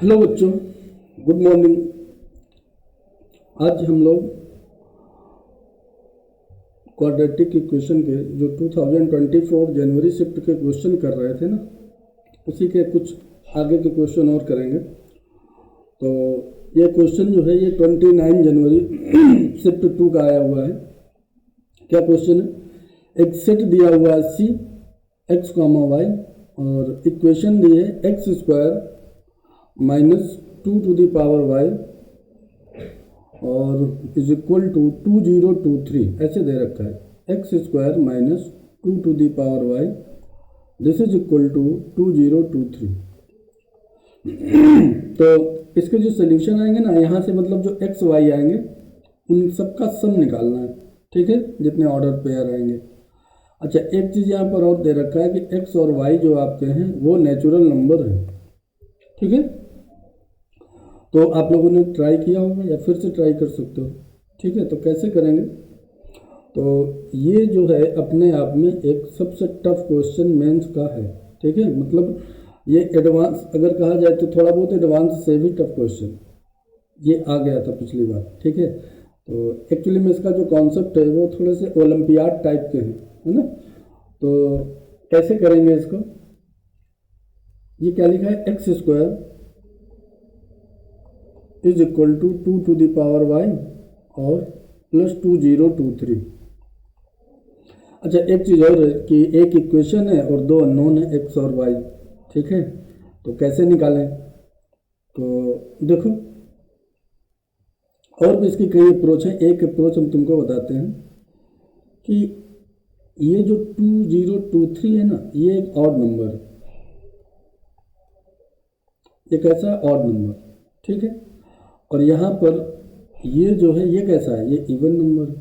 Hello बच्चों, good morning. आज हम लोग क्वाड्रेटिक इक्वेशन के जो 2024 जनवरी शिफ्ट के क्वेश्चन कर रहे थे ना, उसी के कुछ आगे के क्वेश्चन और करेंगे। तो ये क्वेश्चन जो है ये 29 जनवरी शिफ्ट 2 का आया हुआ है। क्या क्वेश्चन है? एक सेट दिया हुआ है सी एक्स कॉमा वाई और इक्वेशन दी है X square minus 2 to the power Y और इज इक्वल टू 2023 ऐसे दे रखा है। X square minus 2 to the power Y this is equal to 2023। तो इसके जो सोल्यूशन आएंगे ना, यहाँ से मतलब जो एक्स वाई आएंगे उन सबका सम निकालना है, ठीक है, जितने ऑर्डर पेयर आएंगे। अच्छा, एक चीज़ यहाँ पर और दे रखा है कि एक्स और वाई जो आपके हैं वो नेचुरल नंबर है, ठीक है। तो आप लोगों ने ट्राई किया होगा या फिर से ट्राई कर सकते हो, ठीक है। तो कैसे करेंगे? तो ये जो है अपने आप में एक सबसे टफ क्वेश्चन मेंस का है, ठीक है। मतलब ये एडवांस अगर कहा जाए तो थोड़ा बहुत एडवांस से भी टफ क्वेश्चन ये आ गया था पिछली बार, ठीक है। तो एक्चुअली में इसका जो कॉन्सेप्ट है वो थोड़े से ओलंपियाड टाइप के हैं, है ना। तो कैसे करेंगे इसको? ये क्या लिखा है? X square is equal to 2 to the power Y और प्लस 2023। अच्छा, एक चीज़ और है कि एक इक्वेशन है और दो अननोन है एक्स और वाई, ठीक है। तो कैसे निकालें? तो देखो, और भी इसकी कई अप्रोच है। एक अप्रोच हम तुमको बताते हैं कि ये जो 2023 है ना, ये एक ऑड नंबर है। ये कैसा ऑड नंबर, ठीक है। और यहाँ पर ये जो है ये कैसा है? ये इवन नंबर है।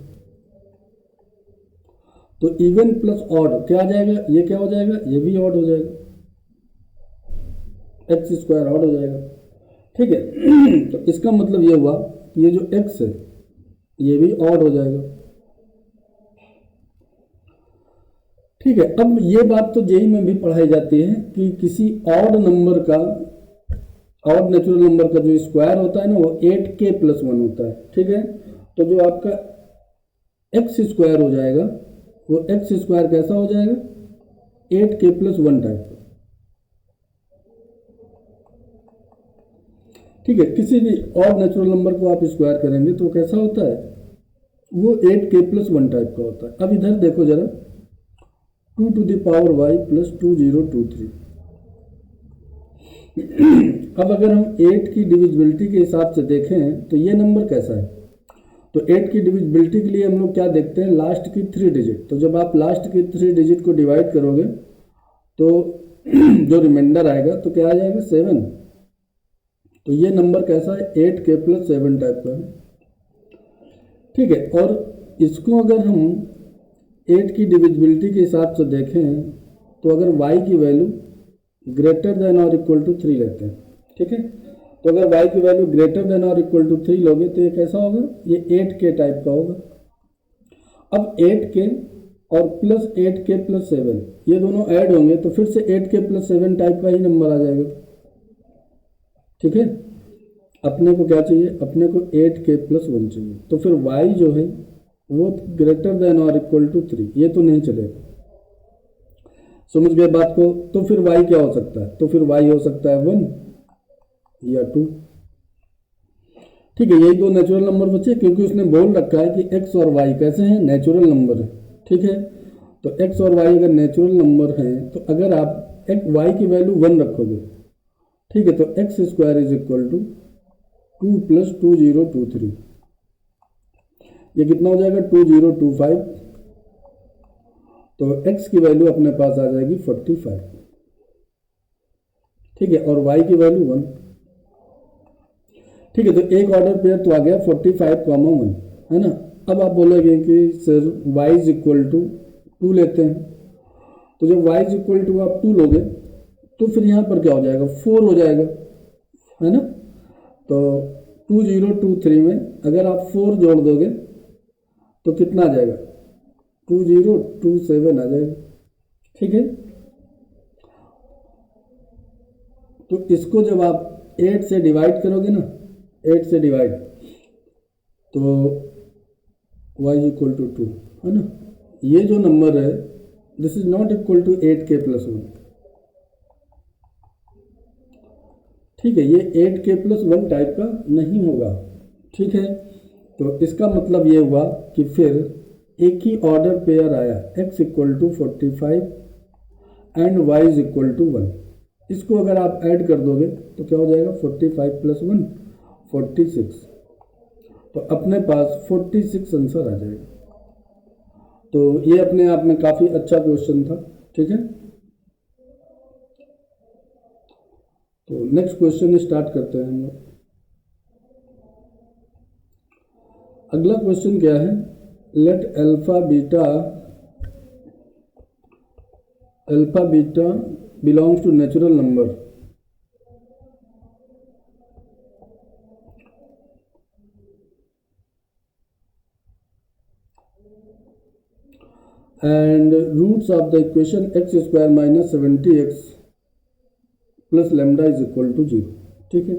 तो इवन प्लस ऑड क्या आ जाएगा? ये क्या हो जाएगा? ये भी ऑड हो जाएगा, एक्स स्क्वायर ऑड हो जाएगा, ठीक है। तो इसका मतलब ये हुआ कि ये जो एक्स है ये भी ऑड हो जाएगा, ठीक है। अब ये बात तो जेई में भी पढ़ाई जाती है कि किसी ऑड नंबर का, ऑड नेचुरल नंबर का जो स्क्वायर होता है ना वो 8k+1 होता है, ठीक है। तो जो आपका एक्स स्क्वायर हो जाएगा वो एक्स स्क्वायर कैसा हो जाएगा? 8k+1 टाइप का, ठीक है। किसी भी ऑड नेचुरल नंबर को आप स्क्वायर करेंगे तो कैसा होता है? वो 8k+1 टाइप का होता है। अब इधर देखो जरा, 2 to the power Y plus 2023। अब अगर हम 8 की डिविजिबिलिटी के हिसाब से देखें तो ये नंबर कैसा है? तो 8 की डिविजिबिलिटी के लिए हम लोग क्या देखते हैं? लास्ट की 3 डिजिट। तो जब आप लास्ट की 3 डिजिट को डिवाइड करोगे तो जो रिमाइंडर आएगा तो क्या आ जाएगा? 7। तो ये नंबर कैसा है? 8k+7 टाइप का है, ठीक है। और इसको अगर हम 8 की डिविजिबिलिटी के हिसाब से देखें तो अगर y की वैल्यू ग्रेटर देन और इक्वल टू 3 लेते हैं, ठीक है। तो अगर y की वैल्यू ग्रेटर देन और इक्वल टू 3 लोगे तो ये कैसा होगा? ये 8k टाइप का होगा। अब 8k और प्लस 8k+7 ये दोनों ऐड होंगे तो फिर से 8k+7 टाइप का ही नंबर आ जाएगा, ठीक है। अपने को क्या चाहिए? अपने को 8k+1 चाहिए। तो फिर y जो है वो ग्रेटर देन और इक्वल टू 3, ये तो नहीं चलेगा। समझ गए बात को? तो फिर y क्या हो सकता है? तो फिर y हो सकता है 1 या 2, ठीक है। यही दो नेचुरल नंबर बचे, क्योंकि उसने बोल रखा है कि x और y कैसे हैं? नेचुरल नंबर है, ठीक है। तो x और y अगर नेचुरल नंबर हैं तो अगर आप y की वैल्यू 1 रखोगे, ठीक है, तो X square is equal to 2 + 2023। ये कितना हो जाएगा? 2025। तो x की वैल्यू अपने पास आ जाएगी 45, ठीक है। और y की वैल्यू 1, ठीक है। तो एक ऑर्डर पेयर तो आ गया 45,1, है ना। अब आप बोलोगे कि sir y is equal to 2 लेते हैं। तो जब y इज इक्वल टू आप 2 लोगे तो फिर यहाँ पर क्या हो जाएगा? 4 हो जाएगा, है ना। तो 2023 में अगर आप 4 जोड़ दोगे तो कितना आ जाएगा? 2027 आ जाएगा, ठीक है। तो इसको जब आप 8 से डिवाइड करोगे ना, 8 से डिवाइड, तो y इक्वल टू 2 है ना। ये जो नंबर है this is not equal to 8k plus 1, ठीक है, ये 8k प्लस 1 टाइप का नहीं होगा, ठीक है। तो इसका मतलब ये हुआ कि फिर एक ही ऑर्डर पेयर आया, x equal to 45 and y is equal to 1। इसको अगर आप ऐड कर दोगे तो क्या हो जाएगा, 45 प्लस 1 46, तो अपने पास 46 आंसर आ जाएगा। तो ये अपने आप में काफ़ी अच्छा क्वेश्चन था, ठीक है। तो नेक्स्ट क्वेश्चन स्टार्ट करते हैं हम लोग। अगला क्वेश्चन क्या है, let alpha beta belongs to natural number and roots of the equation x square minus 70x plus lambda is equal to 0, ठीक है।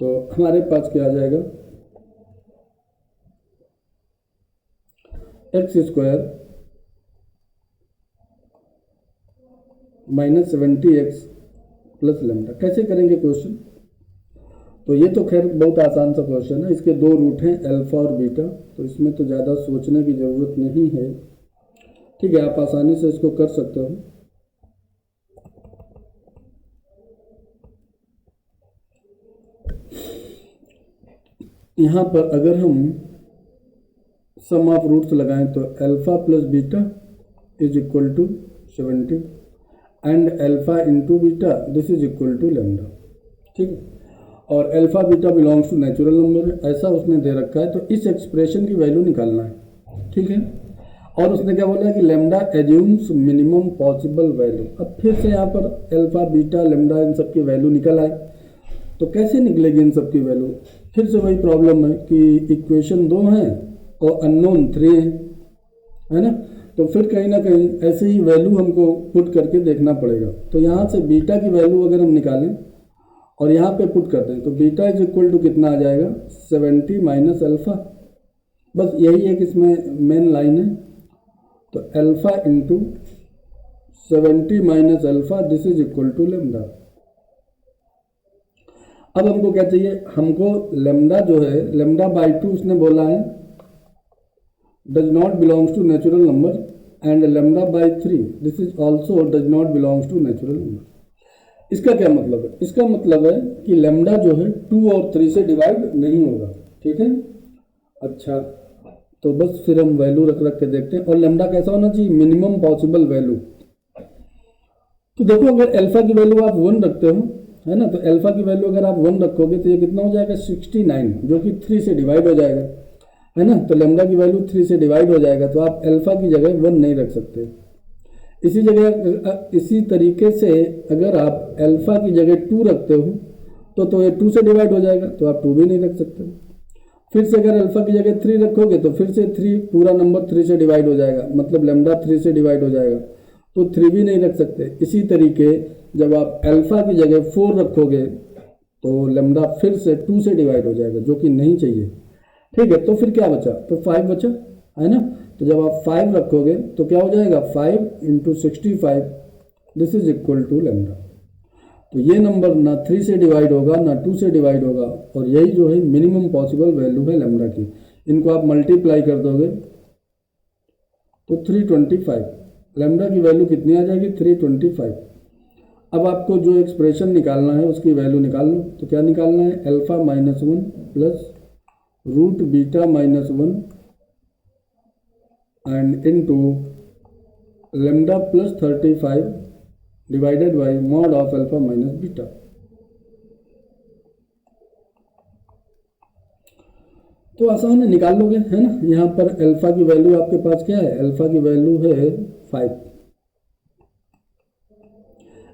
तो हमारे पास क्या आ जाएगा, x square minus 70x plus lambda. कैसे करेंगे क्वेश्चन, तो ये तो खैर बहुत आसान सा क्वेश्चन है, इसके दो रूट हैं अल्फा और बीटा, तो इसमें तो ज़्यादा सोचने की ज़रूरत नहीं है, ठीक है, आप आसानी से इसको कर सकते हो। यहाँ पर अगर हम सम ऑफ रूट्स लगाएं तो alpha plus beta is equal to 70 and alpha into beta this is equal to lambda, ठीक है। और alpha beta belongs to natural number ऐसा उसने दे रखा है, तो इस एक्सप्रेशन की वैल्यू निकालना है, ठीक है। और उसने क्या बोला कि lambda assumes minimum possible value. अब फिर से यहाँ पर अल्फा बीटा लैम्डा इन सब की वैल्यू निकल आए, तो कैसे निकलेगी इन सब की वैल्यू, फिर से वही प्रॉब्लम है कि इक्वेशन 2 है और अननोन 3 है ना। तो फिर कहीं ना कहीं ऐसे ही वैल्यू हमको पुट करके देखना पड़ेगा। तो यहाँ से बीटा की वैल्यू अगर हम निकालें और यहाँ पे पुट करते हैं तो बीटा इज इक्वल टू कितना आ जाएगा, 70 माइनस अल्फा, बस यही एक इसमें मेन लाइन है। तो alpha into 70 minus alpha this is equal to lambda. अब हमको क्या चाहिए, हमको लैम्डा जो है, लैम्डा बाई 2 उसने बोला है does not belongs to natural number and lambda by 3 this is also does not belongs to natural number. इसका क्या मतलब है, इसका मतलब है कि लैम्डा जो है 2 और 3 से डिवाइड नहीं होगा, ठीक है। अच्छा, तो बस फिर हम वैल्यू रख के देखते हैं। और लैम्डा कैसा होना चाहिए, मिनिमम पॉसिबल वैल्यू। तो देखो अगर अल्फा की वैल्यू आप 1 रखते हो, है ना, तो अल्फा की वैल्यू अगर आप 1 रखोगे तो ये कितना हो जाएगा, 69, जो कि 3 से डिवाइड हो जाएगा, है ना। तो लैम्डा की वैल्यू 3 से डिवाइड हो जाएगा, तो आप अल्फा की जगह 1 नहीं रख सकते। इसी तरीके से अगर आप अल्फा की जगह 2 रखते हो तो ये 2 से डिवाइड हो जाएगा, तो आप 2 भी नहीं रख सकते। फिर से अगर अल्फा की जगह 3 रखोगे तो फिर से 3 पूरा नंबर 3 से डिवाइड हो जाएगा, मतलब लैम्डा 3 से डिवाइड हो जाएगा, तो 3 भी नहीं रख सकते। इसी तरीके जब आप अल्फा की जगह 4 रखोगे तो लैम्डा फिर से 2 से डिवाइड हो जाएगा, जो कि नहीं चाहिए, ठीक है। तो फिर क्या बचा, तो 5 बचा, है ना। तो जब आप 5 रखोगे तो क्या हो जाएगा, 5 into 65 this is equal to lambda. तो ये नंबर ना 3 से डिवाइड होगा ना 2 से डिवाइड होगा, और यही जो है मिनिमम पॉसिबल वैल्यू है लैम्डा की। इनको आप मल्टीप्लाई कर दोगे तो 325, लैम्डा की वैल्यू कितनी आ जाएगी, 325। अब आपको जो एक्सप्रेशन निकालना है उसकी वैल्यू निकाल लो। तो क्या निकालना है, alpha minus 1 plus root beta minus 1 and into lambda plus 35 divided by mod of alpha minus beta. तो आसान है, निकाल लोगे, है ना। यहाँ पर अल्फा की वैल्यू आपके पास क्या है, अल्फा की वैल्यू है 5,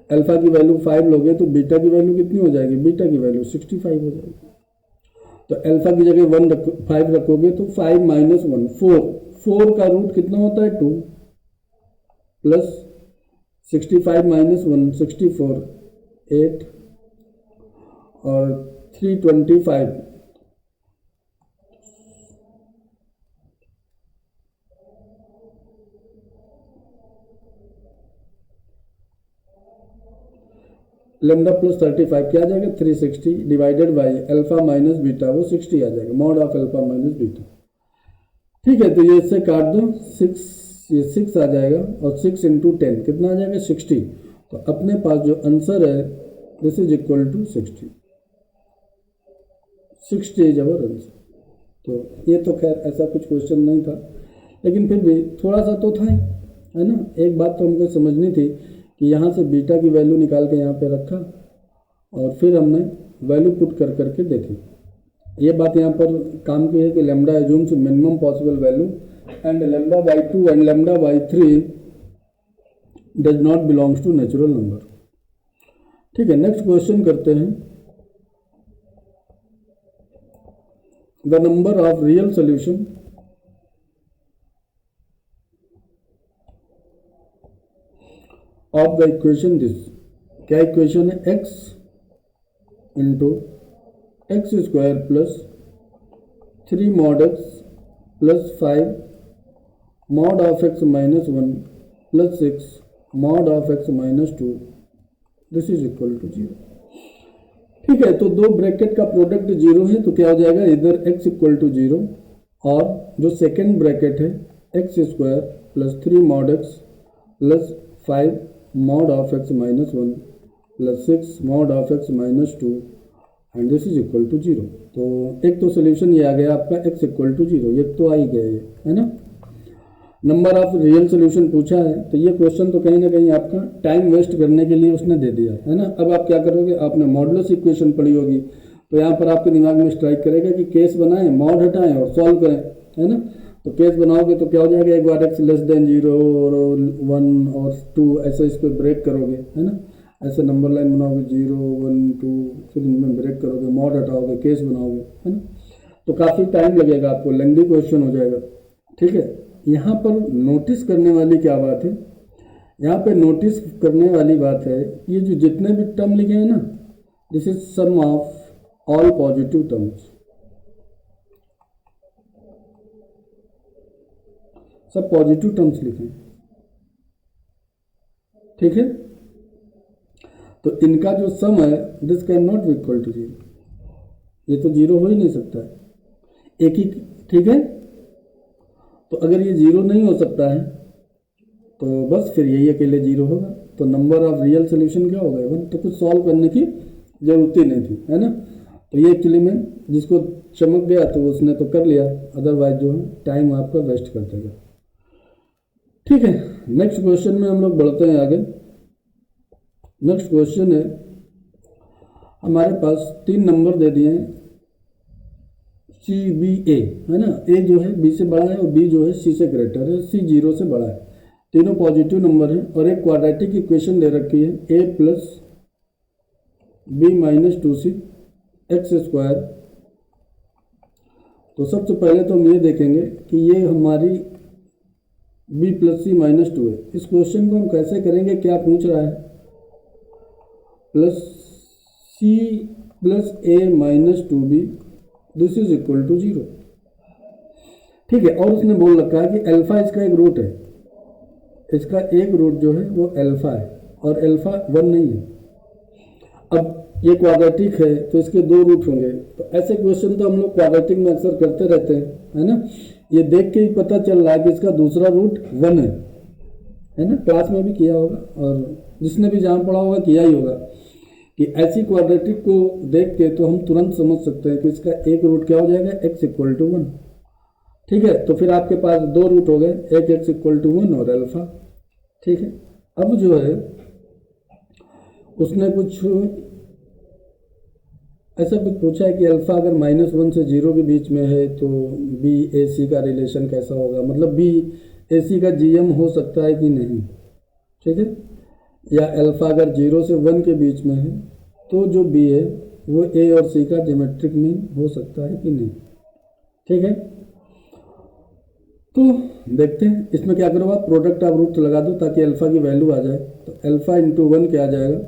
अल्फा की वैल्यू 5 लोगे तो बीटा की वैल्यू कितनी हो जाएगी, बीटा की वैल्यू 65 हो जाएगी। तो अल्फा की जगह 5 रखोगे तो 5 माइनस 1 4 का रूट कितना होता है 2 प्लस 65 माइनस 1 64 8 और 325 लेमडा प्लस 35 क्या आ जाएगा 360 divided by alpha minus beta, वो 60 आ जाएगा, mod of alpha minus beta. ठीक है, तो ये इससे काट दो, 6 ये 6 आ जाएगा और 6 इंटू 10 कितना आ जाएगा 60। तो अपने पास जो आंसर है this is equal to 60 is our answer. तो ये तो खैर ऐसा कुछ क्वेश्चन नहीं था, लेकिन फिर भी थोड़ा सा तो था ही, है ना। एक बात तो हमको समझनी थी कि यहाँ से बीटा की वैल्यू निकाल के यहाँ पे रखा और फिर हमने वैल्यू पुट कर करके देखी। ये बात यहाँ पर काम की है कि lambda assumes minimum possible value and lambda by 2 and lambda by 3 does not belongs to natural number. ठीक है, नेक्स्ट क्वेश्चन करते हैं। The number of real solution of the equation this, क्या इक्वेशन है x into X square plus 3 mod x plus 5 mod of x minus 1 plus 6 mod of x minus 2 this is equal to 0। ठीक है, तो दो bracket का product 0 है तो क्या हो जाएगा, इधर x इक्वल टू 0 और जो सेकेंड ब्रैकेट है X square plus 3 mod x plus 5 mod of x minus 1 plus 6 mod of x minus 2 and this is equal to 0। तो एक तो सोल्यूशन ये आ गया आपका x इक्वल टू 0, ये तो आ ही गया है ना। नंबर ऑफ रियल सोल्यूशन पूछा है, तो ये क्वेश्चन तो कहीं ना कहीं आपका टाइम वेस्ट करने के लिए उसने दे दिया है ना। अब आप क्या करोगे, आपने मॉडुलस इक्वेशन पढ़ी होगी तो यहाँ पर आपके दिमाग में स्ट्राइक करेगा कि केस बनाएं, मॉड हटाएं और सॉल्व करें, है ना। तो केस बनाओगे तो क्या हो जाएगा, एक बार x लेस देन 0 और 1 और 2 ऐसे इस पर ब्रेक करोगे, है ना। ऐसे नंबर लाइन बनाओगे 0 1 2, फिर इनमें ब्रेक करोगे, मॉड हटाओगे, केस बनाओगे, है ना। तो काफ़ी टाइम लगेगा आपको, लेंदी क्वेश्चन हो जाएगा। ठीक है, यहाँ पर नोटिस करने वाली क्या बात है, यहाँ पे नोटिस करने वाली बात है ये जो जितने भी टर्म लिखे हैं ना, this is sum of all positive terms, सब पॉजिटिव टर्म्स लिखे हैं। ठीक है, तो इनका जो सम है this can not be equal to 0, ये तो 0 हो ही नहीं सकता है एक ही। ठीक है, तो अगर ये 0 नहीं हो सकता है तो बस फिर यही अकेले 0 होगा। तो नंबर ऑफ रियल सोल्यूशन क्या होगा 1, तो कुछ सॉल्व करने की जरूरत ही नहीं थी, है ना। तो ये एक्चुअली में जिसको चमक गया तो उसने तो कर लिया, अदरवाइज जो है टाइम आपका वेस्ट कर देगा। ठीक है, नेक्स्ट क्वेश्चन में हम लोग बढ़ते हैं आगे। नेक्स्ट क्वेश्चन है, हमारे पास 3 नंबर दे दिए हैं सी बी ए, है ना। ए जो है बी से बड़ा है और बी जो है सी से ग्रेटर है, सी 0 से बड़ा है, तीनों पॉजिटिव नंबर है और एक क्वाड्रेटिक इक्वेशन दे रखी है A plus B minus 2c X square. तो सबसे पहले तो हम ये देखेंगे कि ये हमारी बी प्लस सी माइनस 2 है। इस क्वेश्चन को हम कैसे करेंगे, क्या पूछ रहा है, plus C plus A minus 2b this is equal to 0। ठीक है, और उसने बोल रखा है कि अल्फा इसका एक रूट है, इसका एक रूट जो है वो अल्फा है और अल्फा 1 नहीं है। अब ये क्वाड्रेटिक है तो इसके 2 रूट होंगे, तो ऐसे क्वेश्चन तो हम लोग क्वाड्रेटिक में अक्सर करते रहते हैं, है ना। ये देख के ही पता चल रहा है कि इसका दूसरा रूट 1 है ना। क्लास में भी किया होगा और जिसने भी जहाँ पढ़ा होगा किया ही होगा कि ऐसी क्वाड्रेटिक को देख के तो हम तुरंत समझ सकते हैं कि इसका एक रूट क्या हो जाएगा x इक्वल टू 1। ठीक है, तो फिर आपके पास 2 रूट हो गए, एक x इक्वल टू 1 और अल्फा। ठीक है, अब जो है उसने कुछ ऐसा कुछ पूछा है कि अल्फा अगर -1 से 0 के बीच में है तो बी ए सी का रिलेशन कैसा होगा, मतलब बी ए सी का जीएम हो सकता है कि नहीं। ठीक है, या अल्फा अगर 0 से 1 के बीच में है तो जो बी है वो ए और सी का ज्योमेट्रिक मीन हो सकता है कि नहीं। ठीक है, तो देखते हैं इसमें क्या करो, आप प्रोडक्ट ऑफ रूट लगा दो ताकि अल्फा की वैल्यू आ जाए। तो अल्फा इंटू 1 क्या आ जाएगा,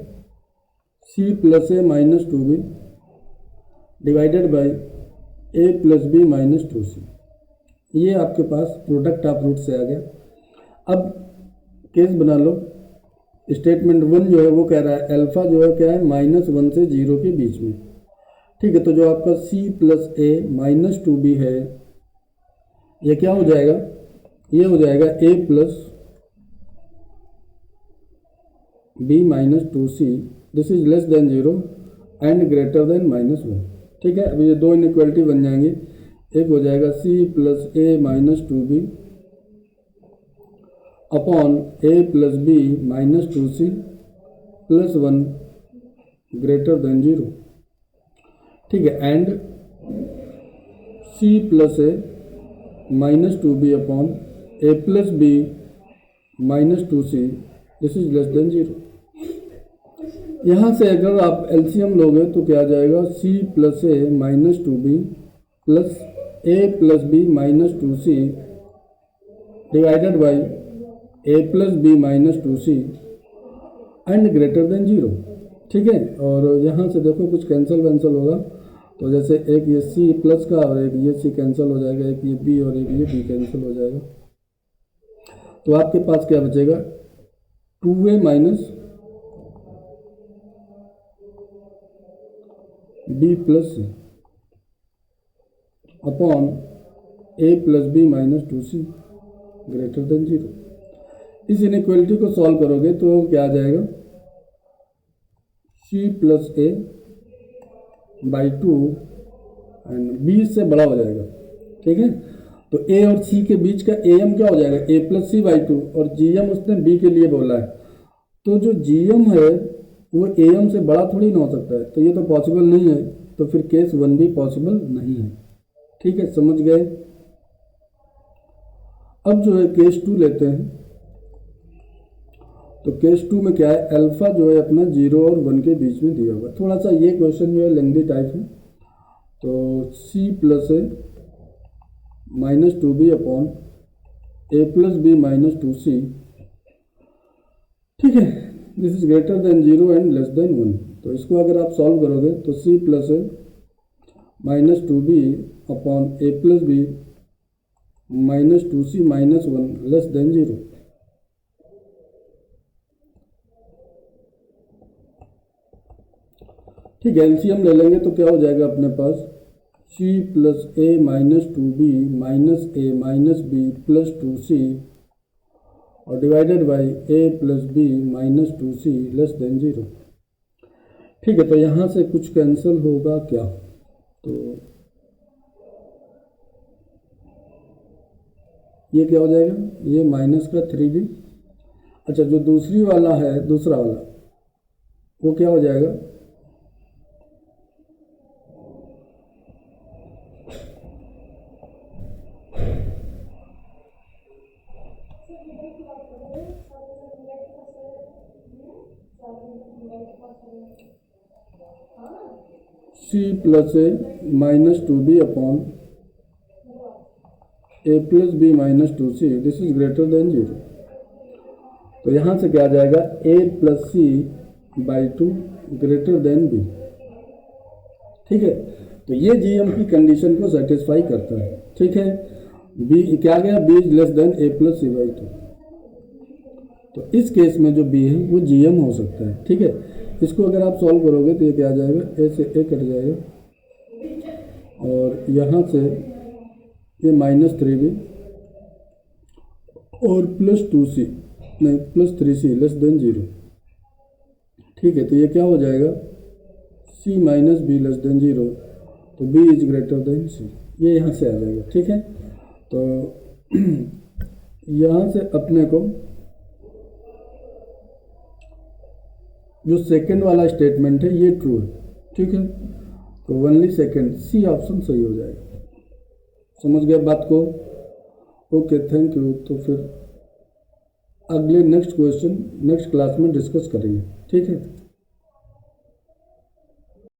C plus A minus 2b divided by A plus B minus 2c। ये आपके पास प्रोडक्ट ऑफ रूट से आ गया। अब केस बना लो। स्टेटमेंट 1 जो है वो कह रहा है अल्फा जो है क्या है -1 से 0 के बीच में। ठीक है, तो जो आपका c plus A minus 2b है ये क्या हो जाएगा, ये हो जाएगा a plus b minus 2c। This is less than 0 and greater then -1। ठीक है, अब ये दो इनइक्वालिटी बन जाएंगे। एक हो जाएगा c plus A minus 2b upon a plus B minus 2c plus 1 greater than 0। ठीक है, and c plus A minus 2b upon a plus B minus 2c this is less than 0। यहाँ से अगर आप एलसीएम लोगे तो क्या आ जाएगा, c plus A minus 2b plus a plus B minus 2c divided by a plus B minus 2c and greater than 0। ठीक है, और यहाँ से देखो कुछ कैंसिल होगा, तो जैसे एक ये c प्लस का और एक ये c कैंसिल हो जाएगा, एक ये b और एक ये b कैंसिल हो जाएगा। तो आपके पास क्या बचेगा, 2a minus b plus c upon a plus B minus 2c greater than 0। इस इनइक्वालिटी को सॉल्व करोगे तो क्या आ जाएगा, c plus A by 2 and b से बड़ा हो जाएगा। ठीक है, तो a और c के बीच का am क्या हो जाएगा, a प्लस सी बाई 2 और gm उसने b के लिए बोला है, तो जो gm है वो am से बड़ा थोड़ी ना हो सकता है, तो ये तो पॉसिबल नहीं है, तो फिर केस 1 भी पॉसिबल नहीं है। ठीक है, समझ गए। अब जो है केस 2 लेते हैं, तो केस 2 में क्या है, अल्फा जो है अपना 0 और 1 के बीच में दिया हुआ है। थोड़ा सा ये क्वेश्चन जो है लेंथी टाइप है, तो c plus A minus 2b upon a plus B minus 2c। ठीक है, this is greater than 0 and less than 1। तो इसको अगर आप सॉल्व करोगे तो c plus A minus 2b upon a plus B minus 2c minus 1 less than 0। ठीक है, एलसीएम ले लेंगे तो क्या हो जाएगा अपने पास, c plus A minus 2b minus a minus b plus 2c और divided by a plus b minus 2c less than 0। ठीक है, तो यहाँ से कुछ कैंसिल होगा क्या, तो ये क्या हो जाएगा, ये माइनस का 3b। अच्छा, जो दूसरी वाला है, दूसरा वाला वो क्या हो जाएगा, c plus A minus 2b upon a plus B minus 2c this is greater than 0। तो यहाँ से क्या आ जाएगा, a plus C by 2 greater than b। ठीक है, तो ये जीएम की कंडीशन को सेटिस्फाई करता है। ठीक है, b क्या गया, b is less than a plus C by 2। तो इस केस में जो b है वो जीएम हो सकता है। ठीक है, इसको अगर आप सॉल्व करोगे तो ये क्या आ जाएगा, a से a कट जाएगा और यहाँ से ये माइनस 3b और प्लस 2c नहीं प्लस 3c लेस देन 0। ठीक है, तो ये क्या हो जाएगा, c minus be less than 0, तो b is greater then c, ये यहाँ से आ जाएगा। ठीक है, तो यहाँ से अपने को जो सेकंड वाला स्टेटमेंट है ये ट्रू है। ठीक है, तो ओनली सेकंड सी ऑप्शन सही हो जाएगा। समझ गए बात को, ओके थैंक यू। तो फिर अगले नेक्स्ट क्वेश्चन नेक्स्ट क्लास में डिस्कस करेंगे। ठीक है।